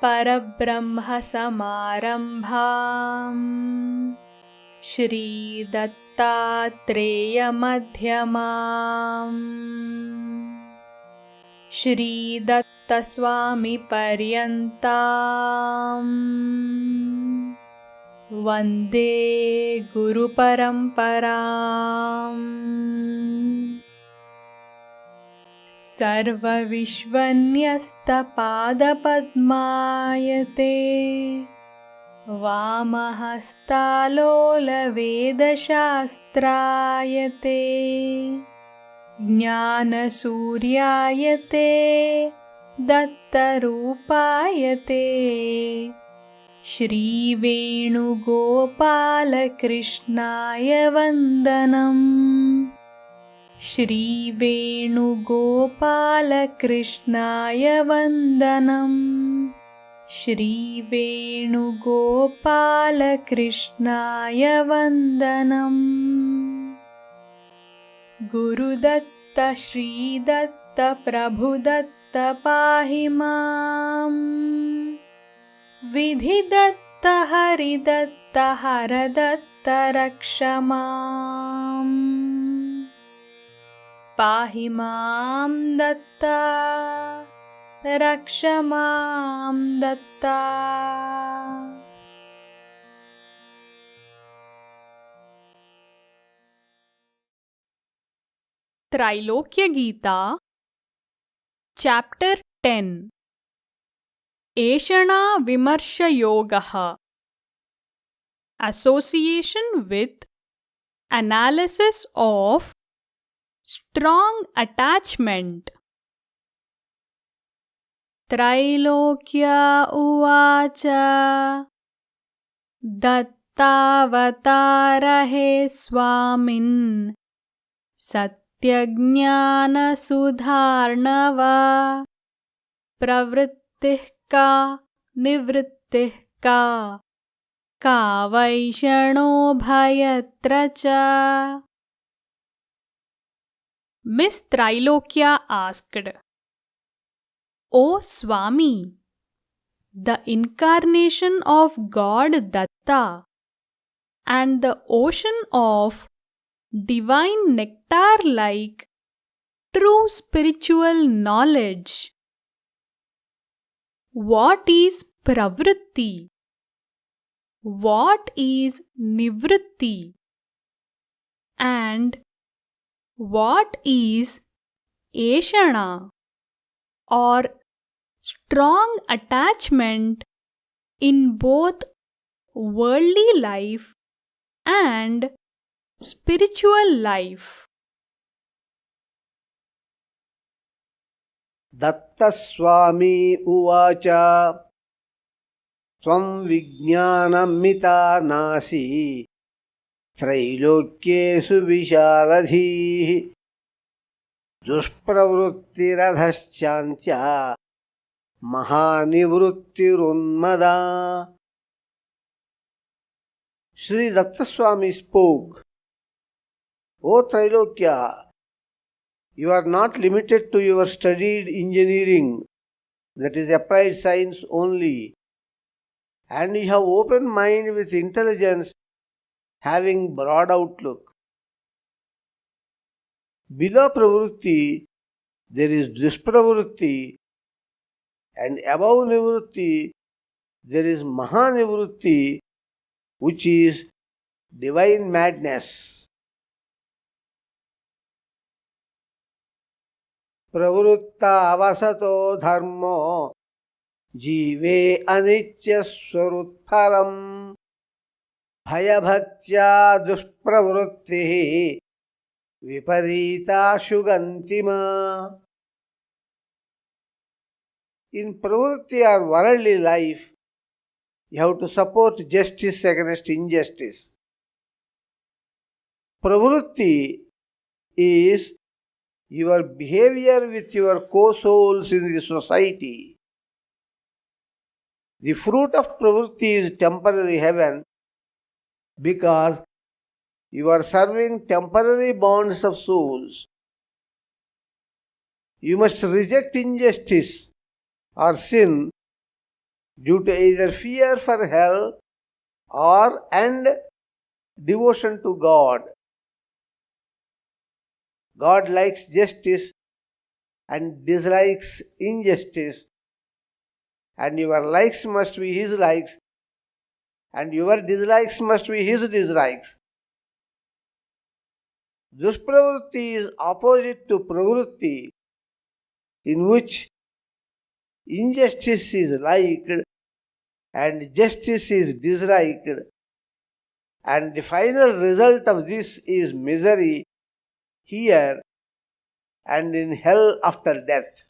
परब्रह्म समारम्भाम् श्री दत्तात्रेय मध्यमाम् श्री दत्त स्वामी पर्यन्ताम् वन्दे गुरुपरम्पराम्। सर्वविश्वन्यस्तपादपद्मायते वामहस्तालोलवेदशास्त्रायते ज्ञानसूर्यायते दत्तरूपायते श्रीवेणुगोपालकृष्णाय वन्दनम् श्रीवेणुगोपालकृष्णाय वन्दनम् श्रीवेणुगोपालकृष्णाय वन्दनम्। गुरुदत्त श्रीदत्त प्रभुदत्त पाहि माम् विधिदत्त हरिदत्त हरदत्त रक्ष माम् पाहि मां दत्ता रक्ष मां Dutta. Trailokya Gita, Chapter 10 Eshana Vimarsha Yogaha, Association with Analysis of Strong Attachment. Trailokya uvacha dattavatarhe swamin satyajnanasudharnava pravrittih ka nivrittih ka vaishano bhayatracha. Miss Trailokya asked, "O Swami, the incarnation of God Datta and the ocean of divine nectar like true spiritual knowledge, what is pravritti? What is nivritti? And what is eshana or strong attachment in both worldly life and spiritual life?" Datta Swami uvacha Swam vijnanamita nasi Trailokyesu vishaladhihi dushpravrittiradhaschantya mahanivrittirunmada. Shri Datta Swami spoke, "O Trailokya, you are not limited to your studied engineering, that is applied science only, and you have open mind with intelligence having broad outlook. Below pravritti there is duspravritti, and above nivritti there is mahanivritti, which is divine madness. Pravritta avasato dharmo jive anitya swarutphalam bhayabhaktya dushpravrittihi viparita shugantima. In pravritti or worldly life, you have to support justice against injustice. Pravritti is your behavior with your co-souls in the society. The fruit of pravritti is temporary heaven because you are serving temporary bonds of souls. You must reject injustice or sin due to either fear for hell and devotion to God. God likes justice and dislikes injustice, and your likes must be His likes, and your dislikes must be His dislikes. Duspravrutti is opposite to pravrutti, in which injustice is liked and justice is disliked, and the final result of this is misery here and in hell after death.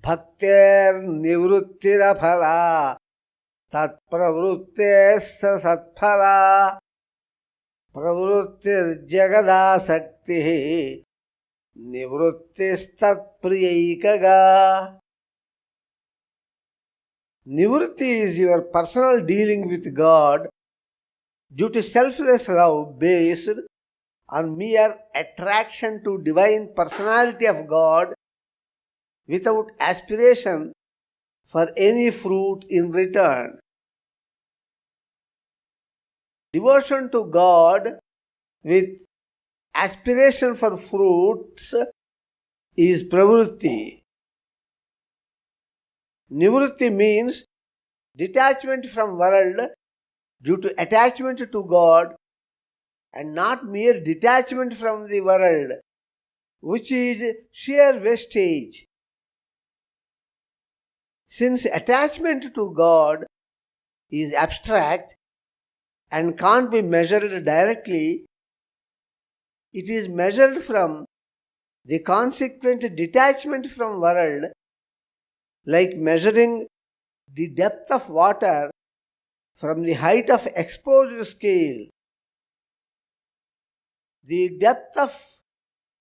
Bhaktir nivruttira tat pravruttesa satphala pravrittir jagadasakti nivrittistat priyaikaga. Nivritti is your personal dealing with God due to selfless love based on mere attraction to divine personality of God without aspiration for any fruit in return. Devotion to God with aspiration for fruits is pravrutti. Nivritti means detachment from world due to attachment to God, and not mere detachment from the world, which is sheer wastage. Since attachment to God is abstract and can't be measured directly, it is measured from the consequent detachment from world, like measuring the depth of water from the height of exposed scale. The depth of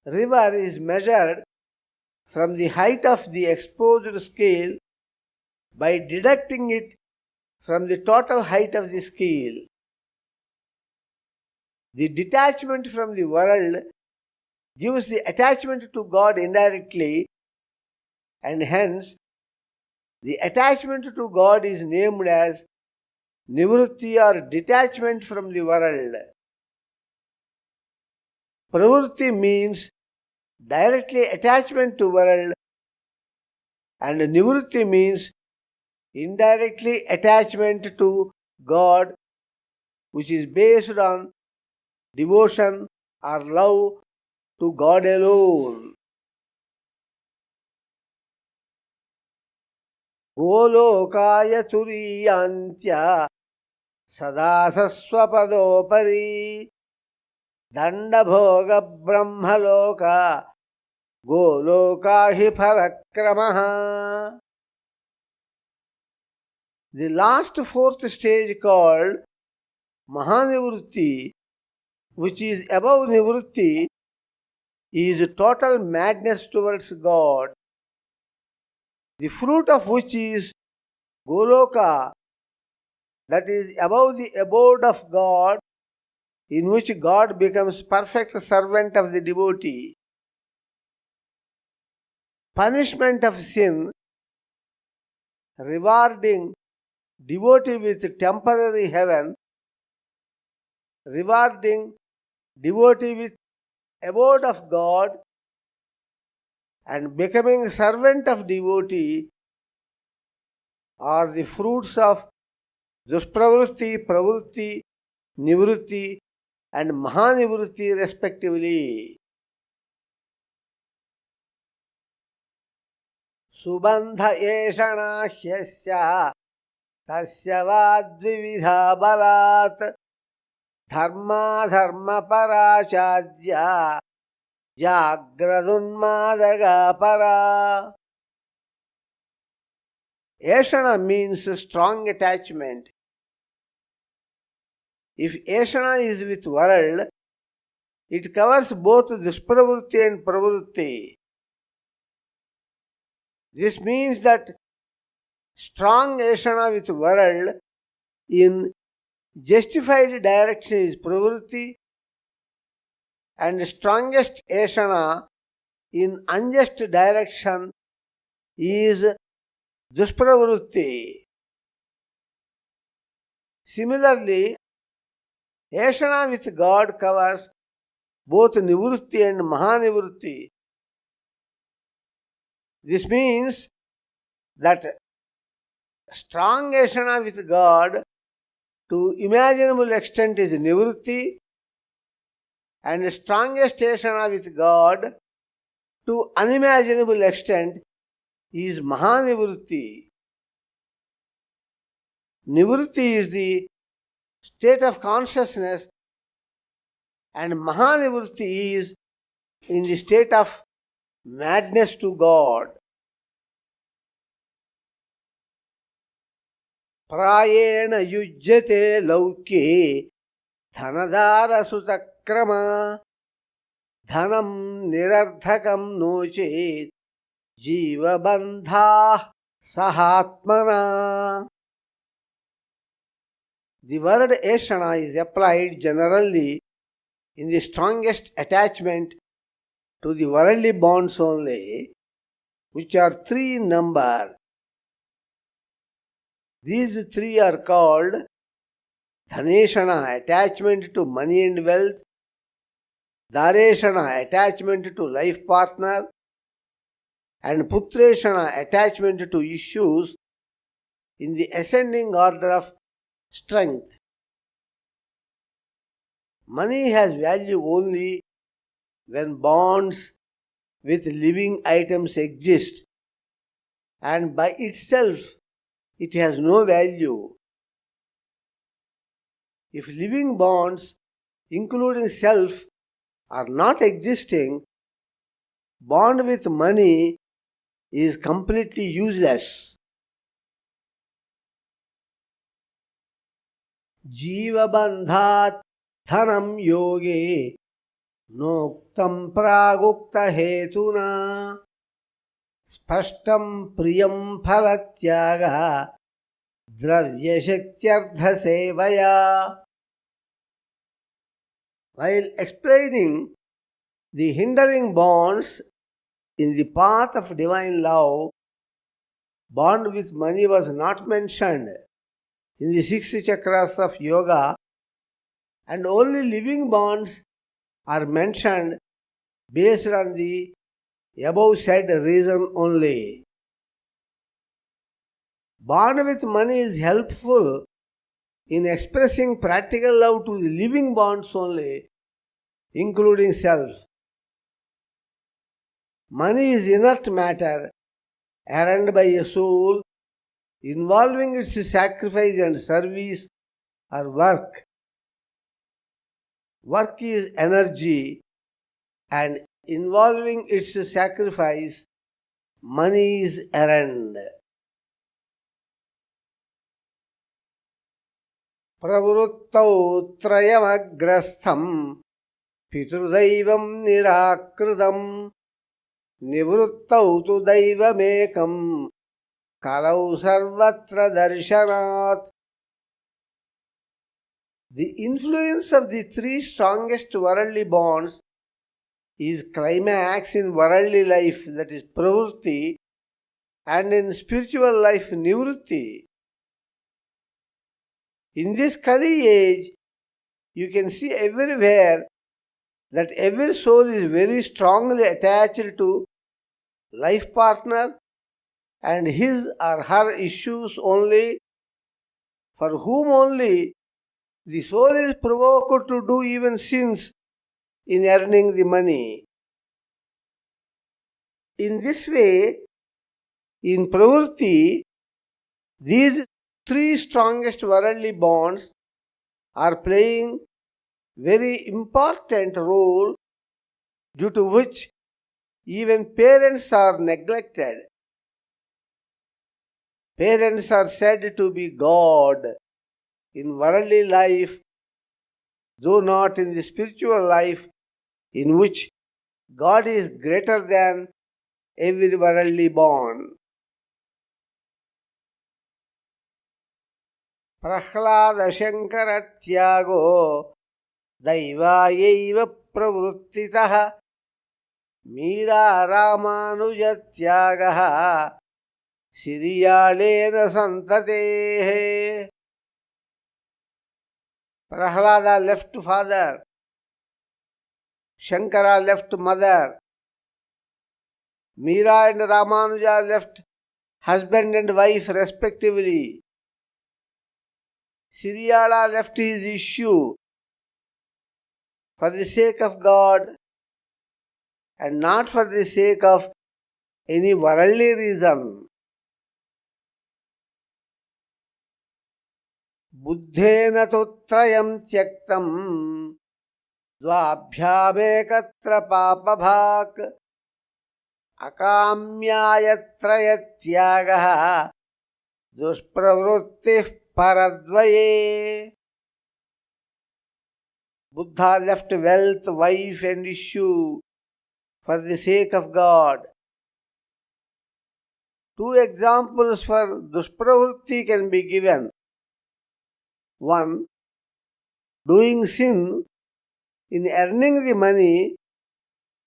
river is measured from the height of the exposed scale by deducting it from the total height of the scale. The detachment from the world gives the attachment to God indirectly, and hence the attachment to God is named as nivritti or detachment from the world. Pravritti means directly attachment to world, and nivritti means indirectly attachment to God, which is based on devotion or love to God alone. Golokaya turiyantya sadasaswapadopari dandabhoga brahmaloka goloka hi parakramaha. The last fourth stage called Mahanivritti, which is above Nivritti, is total madness towards God, the fruit of which is Goloka, that is above the abode of God, in which God becomes perfect servant of the devotee. Punishment of sin, rewarding devotee with temporary heaven, rewarding devotee with abode of God, and becoming servant of devotee are the fruits of duspravrutti, pravrutti, nivritti and mahanivritti respectively. Subandha eshana hyasya tasya vadvividha balat dharma dharma parachadya jagradunmadaga para. Eshana means strong attachment. If eshana is with world, it covers both duspravrutti and pravrutti. This means that strong eshana with world in justified direction is pravrutti, and strongest eshana in unjust direction is dushpravrutti. Similarly, Eshana with God covers both nivrutti and mahanivrutti. This means that strong Eshana with God to imaginable extent is nivrutti, and strongest Eshana with God to unimaginable extent is mahanivrutti. Nivrutti is the state of consciousness, and mahanivrutti is in the state of madness to God. Prayena yujyate laukye dhanadara sutakrama dhanam nirardhakam nochet jiva bandha sahatmana. The word Eshana is applied generally in the strongest attachment to the worldly bonds only, which are three in number. These three are called Dhaneshana, attachment to money and wealth; Dareshana, attachment to life partner; and Putreshana, attachment to issues in the ascending order of strength. Money has value only when bonds with living items exist, and by itself it has no value. If living bonds, including self, are not existing, bond with money is completely useless. Jiva bandhat dhanam yoge noktam pragukta hetuna spashtam priyam phalatyaga dravya shaktyardha sevaya. While explaining the hindering bonds in the path of divine love, bond with money was not mentioned in the 6 chakras of yoga, and only living bonds are mentioned based on the above said reason only. Bond with money is helpful in expressing practical love to the living bonds only, including self. Money is inert matter earned by a soul involving its sacrifice and service or work. Work is energy, and involving its sacrifice, money is errand. Pravruttau trayamagrastham piturdaivam nirakridam nivruttau tu daivamekam kalau sarvatra darshanat. The influence of the three strongest worldly bonds is climax in worldly life, that is pravrutti, and in spiritual life nivrutti. In this Kali age, you can see everywhere that every soul is very strongly attached to life partner and his or her issues only, for whom only the soul is provoked to do even sins in earning the money. In this way, in pravrutti, these three strongest worldly bonds are playing very important role, due to which even parents are neglected. Parents are said to be God in worldly life, though not in the spiritual life, in which God is greater than every worldly bond. Prahlada Shankara Tyago Daivayaiva Pravruttitaha Meera Ramanuja Tyagaha Siriyalena santatehe. Prahlada left father, Shankara left mother, Meera and Ramanuja left husband and wife respectively. Siriyala left his issue for the sake of God and not for the sake of any worldly reason. Buddhena tutrayam tyaktam dvabhyamekatra papabhak akamyayatrayatyaga dushpravruttih paradvaye. Buddha left wealth, wife and issue for the sake of God. Two examples for dushpravrutti can be given. One, doing sin in earning the money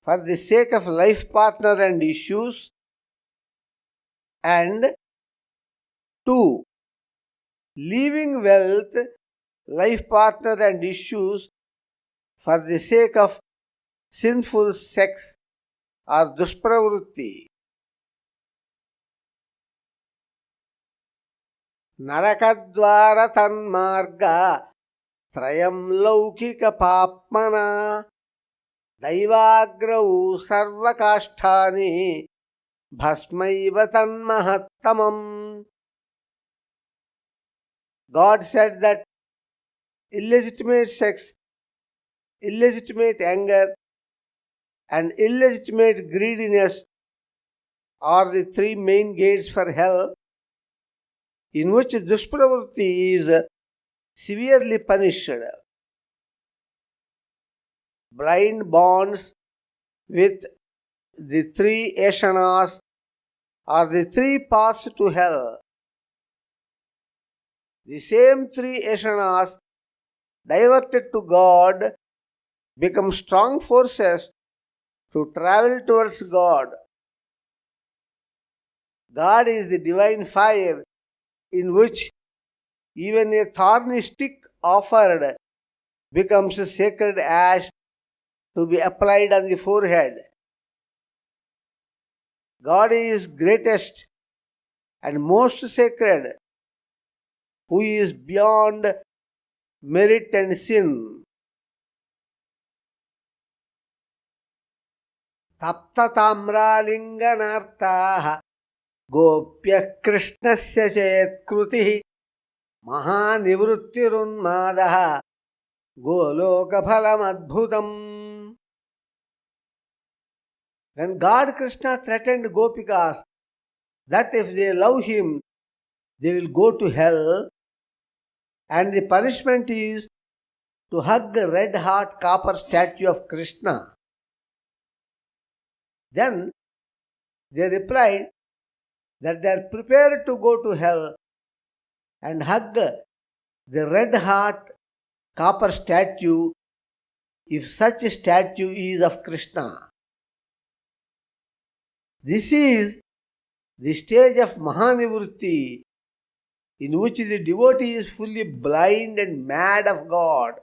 for the sake of life partner and issues. And two, leaving wealth, life partner and issues for the sake of sinful sex or dushpravrutti. Narakadvara tanmarga trayam laukika papmana daivagrau sarvakasthani bhasmaiva tanmahattamam. God said that illegitimate sex, illegitimate anger, and illegitimate greediness are the three main gates for hell, in which dushpravrutti is severely punished. Blind bonds with the three ashanas are the three paths to hell. The same three ashanas diverted to God become strong forces to travel towards God. God is the divine fire in which even a thorny stick offered becomes a sacred ash to be applied on the forehead. God is greatest and most sacred, who is beyond merit and sin. Tapta tamralinganartaha gopya krishnasya chetkruti mahanivrittirunmadaha golokaphalam. When God Krishna threatened Gopikas that if they love him, they will go to hell, and the punishment is to hug a red-hot copper statue of Krishna. Then they replied that they are prepared to go to hell and hug the red-hot copper statue if such a statue is of Krishna. This is the stage of Mahanivritti, in which the devotee is fully blind and mad of God.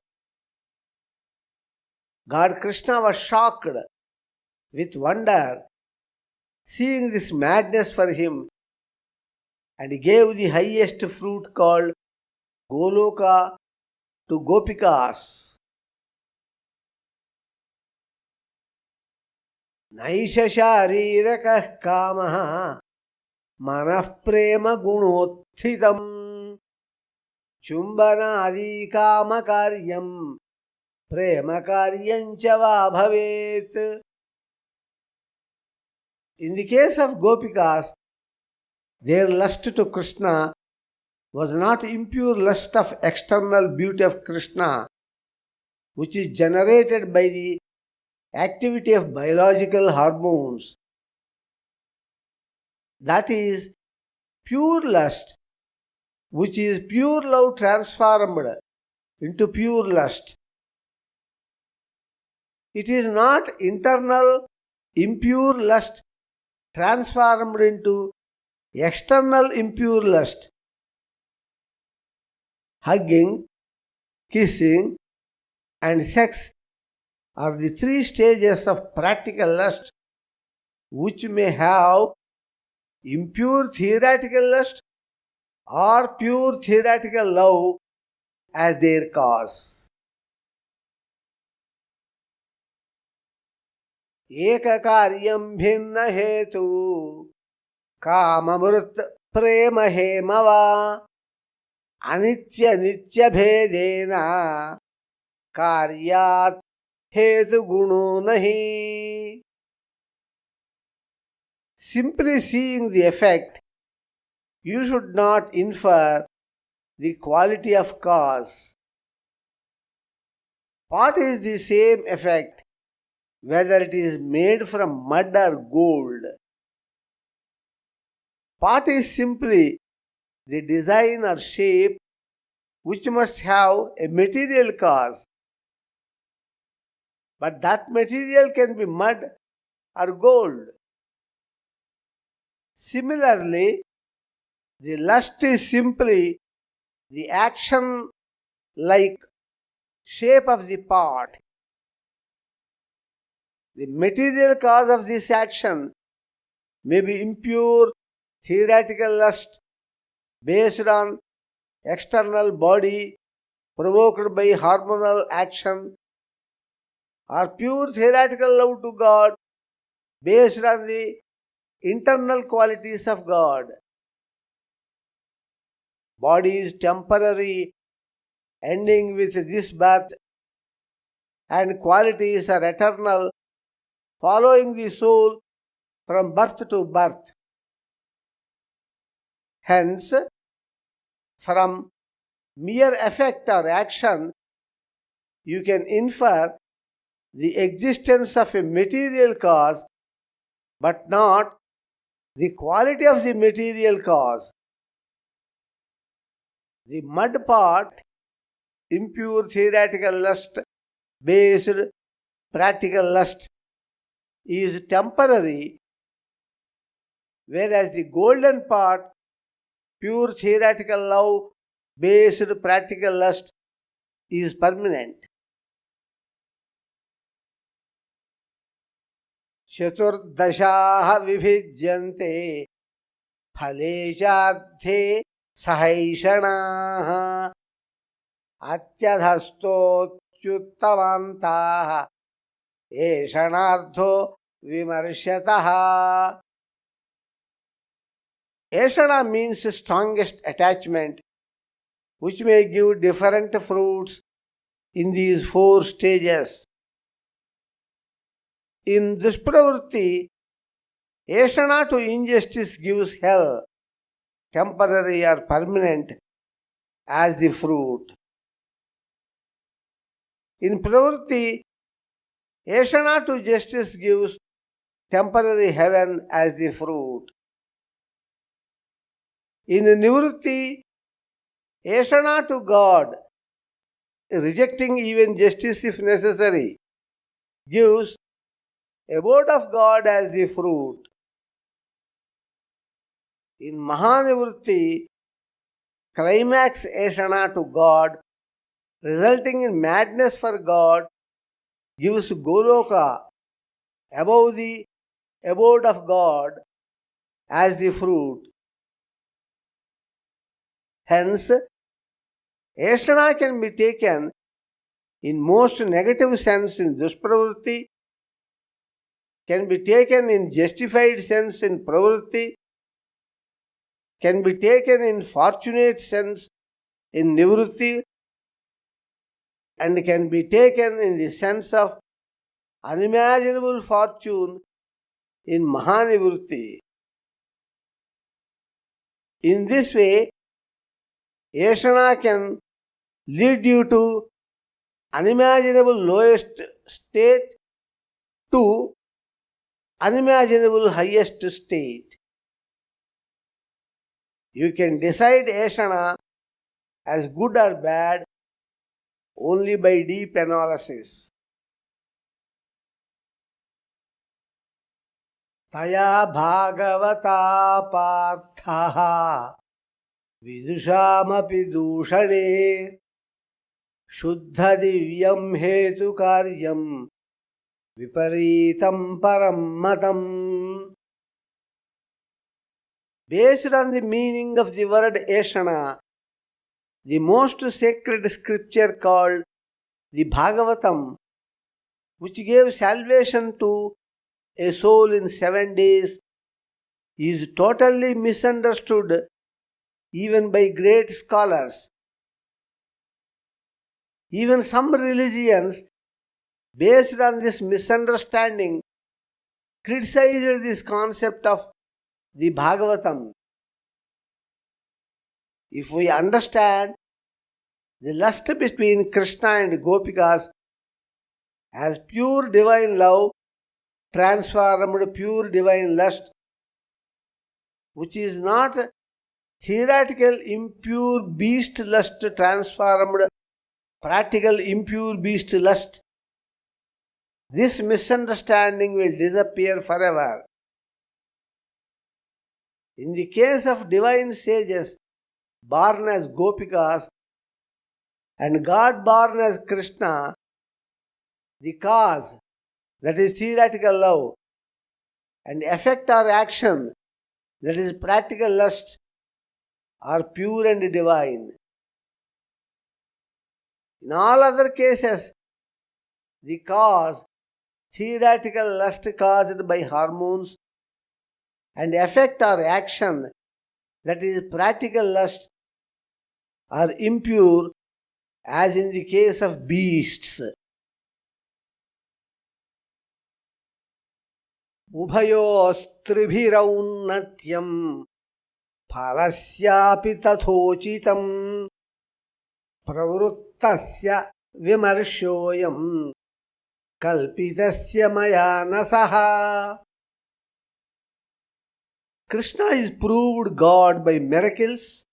God Krishna was shocked with wonder seeing this madness for him, and he gave the highest fruit called Goloka to Gopikas. Naisha shariraka kamaha manah prema gunothitam chumbanadi kama karyam prema karyancha va bhavet. In the case of Gopikas, their lust to Krishna was not impure lust of external beauty of Krishna, which is generated by the activity of biological hormones. That is pure lust, which is pure love transformed into pure lust. It is not internal impure lust transformed into external impure lust, hugging, kissing, and sex are the three stages of practical lust, which may have impure theoretical lust or pure theoretical love as their cause. Ekakaryam bhinna hetu kamamrut prema hemava anitya nitya bhedena karyat hetu guno nahi. Simply seeing the effect, you should not infer the quality of cause. Pot is the same effect whether it is made from mud or gold. Pot is simply the design or shape which must have a material cause. But that material can be mud or gold. Similarly, the lust is simply the action like shape of the pot. The material cause of this action may be impure theoretical lust based on external body provoked by hormonal action, or pure theoretical love to God based on the internal qualities of God. Body is temporary, ending with this birth, and qualities are eternal, following the soul from birth to birth. Hence, from mere effect or action, you can infer the existence of a material cause, but not the quality of the material cause. The mud pot, impure theoretical lust based practical lust, is temporary, whereas the golden pot, pure theoretical love based practical lust, is permanent. चतुर्दशाः विभिज्यन्ते फलेशार्थे सहैषणाः अत्यधस्तोच्युत्तमान्ताः एषणार्थो विमर्शतः. Eshana means strongest attachment, which may give different fruits in these four stages. In Dushpravritti, Eshana to injustice gives hell, temporary or permanent, as the fruit. In Pravritti, Eshana to justice gives temporary heaven as the fruit. In Nivritti, Eshana to God, rejecting even justice if necessary, gives abode of God as the fruit. In Mahanivritti, climax Eshana to God, resulting in madness for God, gives Goloka, above the abode of God, as the fruit. Hence, Eshana can be taken in most negative sense in Dushpravritti, can be taken in justified sense in Pravritti, can be taken in fortunate sense in Nivritti, and can be taken in the sense of unimaginable fortune in Mahanivritti. In this way, Eshana can lead you to unimaginable lowest state to unimaginable highest state. You can decide Eshana as good or bad only by deep analysis. Taya bhagavata parthaha vidushamapi dushane shuddha divyam hetu karyam viparitam param matam. Based on the meaning of the word Eshana, the most sacred scripture called the Bhagavatam, which gave salvation to a soul in 7 days, is totally misunderstood even by great scholars. Even some religions, based on this misunderstanding, criticized this concept of the Bhagavatam. If we understand the lust between Krishna and Gopikas as pure divine love transformed pure divine lust, which is not theoretical impure beast lust transformed practical impure beast lust, this misunderstanding will disappear forever. In the case of divine sages born as Gopikas and God born as Krishna, the cause, that is theoretical love, and effect or action, that is practical lust, are pure and divine. In all other cases, the cause, theoretical lust caused by hormones, and effect or action, that is practical lust, are impure, as in the case of beasts. Ubhayostribhiraunnathyam phalasyapi tathochitam pravrittasya vimarshoyam kalpitasya maya nasaha. Krishna is proved God by miracles,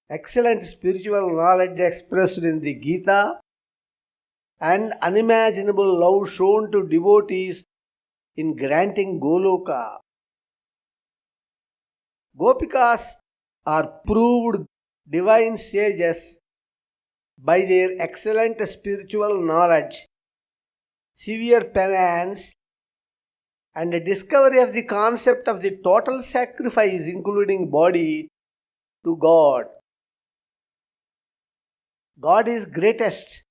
excellent spiritual knowledge expressed in the Gita, and unimaginable love shown to devotees in granting Goloka. Gopikas are proved divine sages by their excellent spiritual knowledge, severe penance, and a discovery of the concept of the total sacrifice, including body, to God. God is greatest,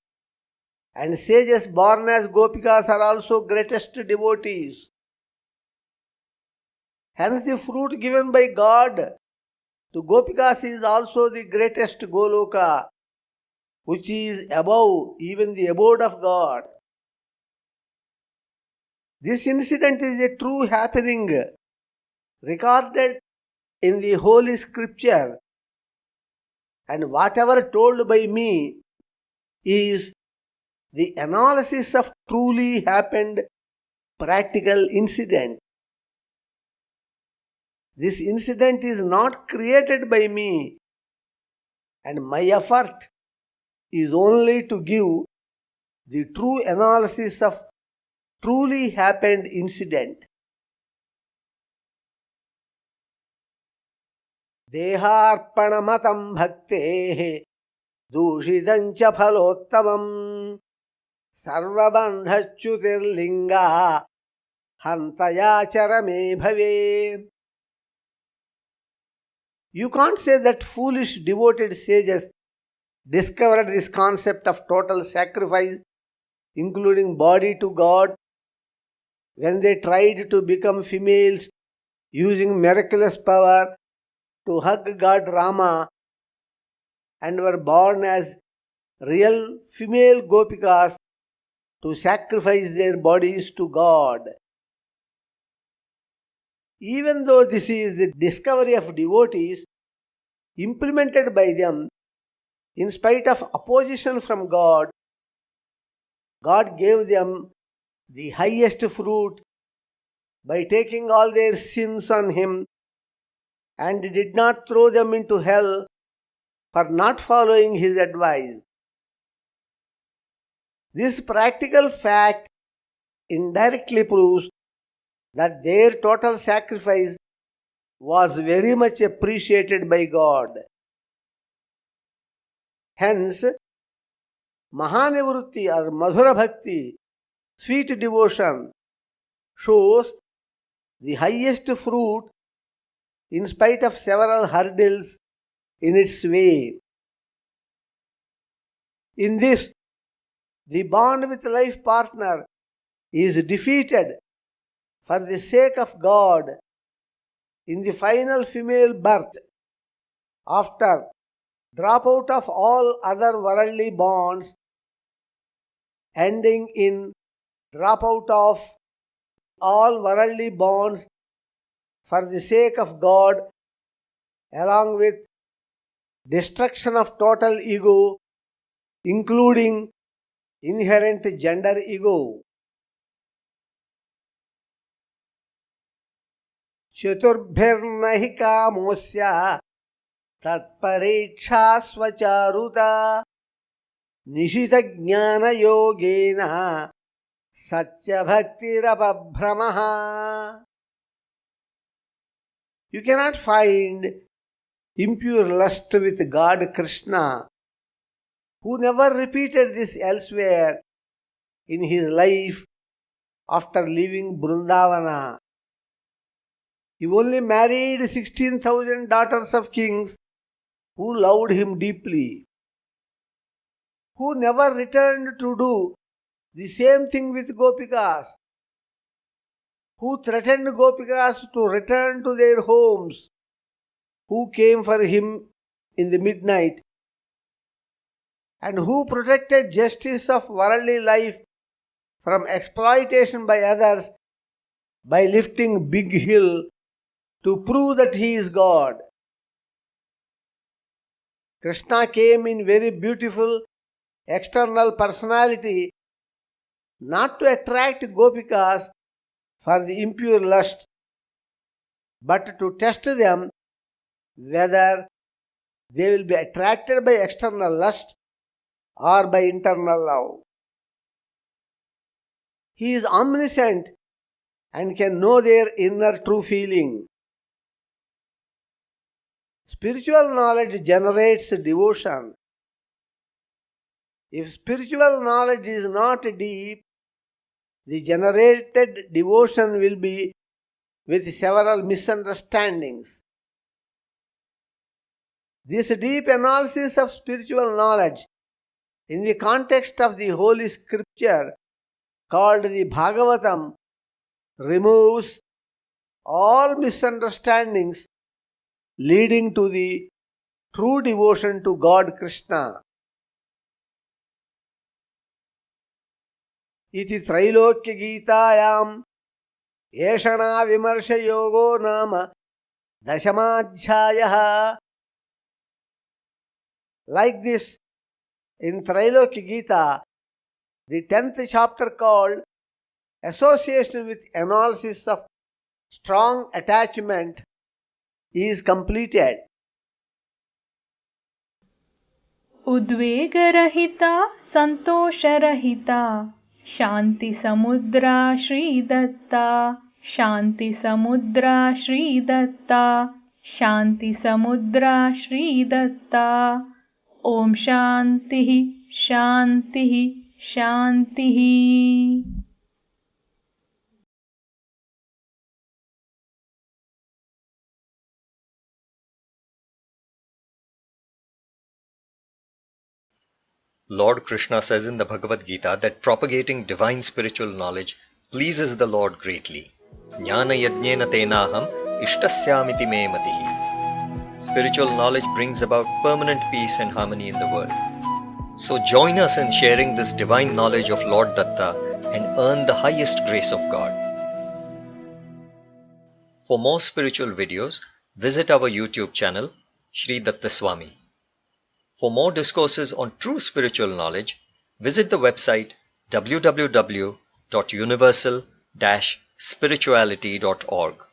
and sages born as Gopikas are also greatest devotees. Hence, the fruit given by God to Gopikas is also the greatest Goloka, which is above even the abode of God. This incident is a true happening recorded in the Holy Scripture, and whatever told by me is the analysis of truly happened practical incident. This incident is not created by me, and my effort is only to give the true analysis of truly happened incident. Deharpanamatam bhaktehe dushitancha phalottamam sarvabandhachutirlinga hantayacharame bhave. You can't say that foolish devoted sages discovered this concept of total sacrifice, including body, to God, when they tried to become females using miraculous power to hug God Rama and were born as real female Gopikas to sacrifice their bodies to God. Even though this is the discovery of devotees implemented by them, in spite of opposition from God, God gave them the highest fruit by taking all their sins on Him and did not throw them into hell for not following His advice. This practical fact indirectly proves that their total sacrifice was very much appreciated by God. Hence, Mahanivrutti or Madhura Bhakti, sweet devotion, shows the highest fruit in spite of several hurdles in its way. In this, the bond with life partner is defeated for the sake of God in the final female birth after dropout of all other worldly bonds, ending in dropout of all worldly bonds for the sake of God, along with destruction of total ego, including inherent gender ego. चतुर्भिर्नहि कामोऽस्य तत्परीक्षा स्वचारुता निशितज्ञानयोगेन सत्यभक्तिरपभ्रमः. You cannot find impure lust with God Krishna, who never repeated this elsewhere in his life after leaving Vrindavana. He only married 16,000 daughters of kings who loved him deeply, who never returned to do the same thing with Gopikas, who threatened Gopikas to return to their homes, who came for him in the midnight, and who protected justice of worldly life from exploitation by others by lifting big hill to prove that he is God. Krishna came in very beautiful external personality, not to attract Gopikas for the impure lust, but to test them whether they will be attracted by external lust or by internal love. He is omniscient and can know their inner true feeling. Spiritual knowledge generates devotion. If spiritual knowledge is not deep, the generated devotion will be with several misunderstandings. This deep analysis of spiritual knowledge in the context of the Holy Scripture called the Bhagavatam removes all misunderstandings leading to the true devotion to God Krishna. Iti Trailokya Gītāyam Eshana Vimarsha Yogo Nama Dashamadhyayah. Like this, in Trailokya Gita, the 10th chapter called Association with Analysis of Strong Attachment is completed. Udvegarahita Santosharahita Shanti Samudra Shri Datta Shanti Samudra Shri Datta Shanti Samudra Shri Datta Om Shantihi Shantihi Shantihi. Lord Krishna says in the Bhagavad Gita that propagating divine spiritual knowledge pleases the Lord greatly. Jnana yajnena tenaham ishtasyamiti me matihi. Spiritual knowledge brings about permanent peace and harmony in the world. So join us in sharing this divine knowledge of Lord Datta and earn the highest grace of God. For more spiritual videos, visit our YouTube channel, Shri Datta Swami. For more discourses on true spiritual knowledge, visit the website www.universal-spirituality.org.